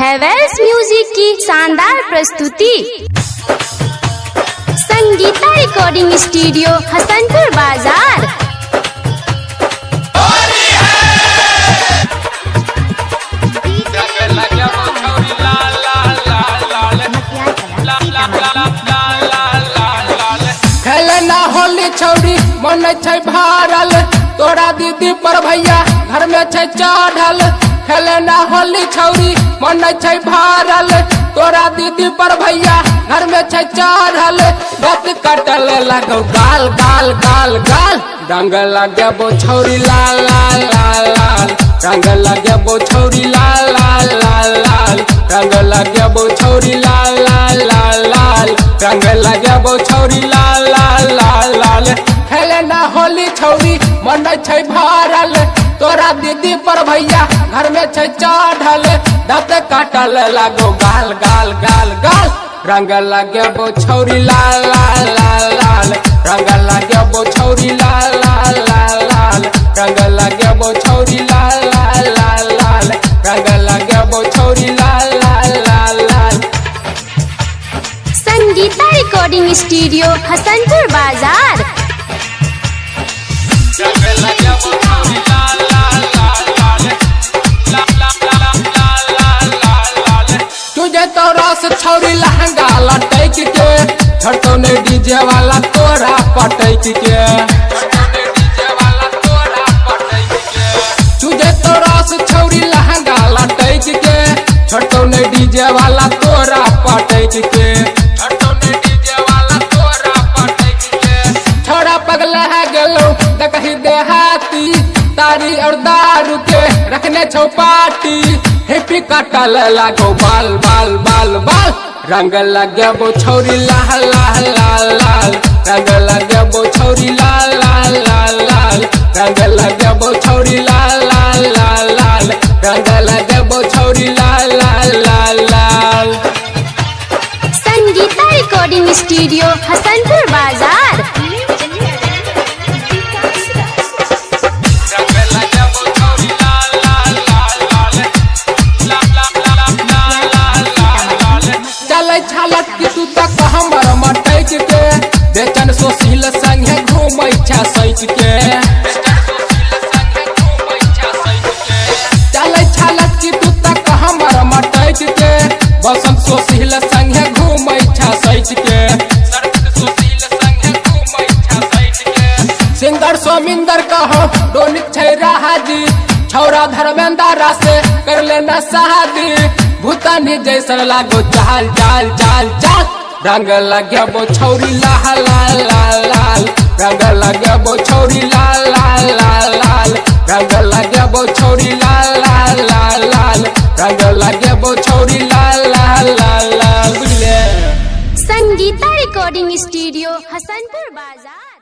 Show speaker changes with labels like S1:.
S1: Havells music की शानदार प्रस्तुति। संगीता रिकॉर्डिंग स्टूडियो हसनपुर बाजार।
S2: खेलना होली छौरी मन छै भारल, तोरा दीदी पर भैया घर में छै चढ़ल। खेलना होली छौरी मन छै भारल, तोरा दीदी पर भैया घर में छै चढ़ल। गत कटल लगो गाल गाल गाल गाल, रंग लगेबो छौरी लाल लाल लाल लाल, रंग लगेबो छौरी लाल लाल लाल लाल, रंग लगेबो छौरी लाल लाल लाल लाल, रंग लगेबो छौरी लाल लाल लाल लाल। खेलना होली छौरी मन छै भारल, तोरा दीदी पर भैया घर में छै चढ़ल। दाँत काटल लगो गाल गाल गाल गाल, रंग लगेबो छौरी लाल लाल लाल लाल, रंग लगेबो छौरी लाल लाल लाल लाल, रंग लगेबो छौरी लाल लाल लाल लाल, रंग लगेबो छौरी लाल लाल लाल लाल।
S1: संगीता रिकॉर्डिंग स्टूडियो हसनपुर बाजार।
S2: तुझे तो रस छौरी लहंगा लटक के, छटो ने डीजे वाला तोरा पटक के। तुझे तो रस छौरी लहंगा लटक के, छटो ने डीजे वाला तोरा पटक के। छोरा पगला है गेलो देखही देहाती, तारी और दारू के रखने छौ पार्टी। हिप्पी काटल लागो बाल बाल बाल बाल, रंग लगेबो छौरी लाल लाल लाल लाल, रंग लगेबो छौरी लाल लाल लाल लाल, रंग लगेबो छौरी लाल लाल लाल लाल, रंग लगेबो छौरी लाल लाल लाल लाल।
S1: संगीता रिकॉर्डिंग स्टूडियो हसनपुर बाजार।
S2: छालत की तू तक हमर मटक के, बेचन सोशील संगे घूमै छा सैच के। चलै छालत की तू तक हमर मटक के, बसंत सोशील संगे घूमै छा सैच के। सिंगर सोमिंदर कहो डोनिक छै राहाजी, छौरा धर्मेंद्र से कर लेना शादी। भूतानी जैसन लागो चाल चाल चाल चाल, रंग लगेबो छौरी लाल लाल लाल लाल, रंग लगेबो छौरी लाल लाल लाल लाल, रंग लगेबो छौरी लाल लाल लाल लाल, रंग लगेबो छौरी लाल लाल लाल लाल। बुझले।
S1: संगीता रिकॉर्डिंग स्टूडियो हसनपुर बाजार।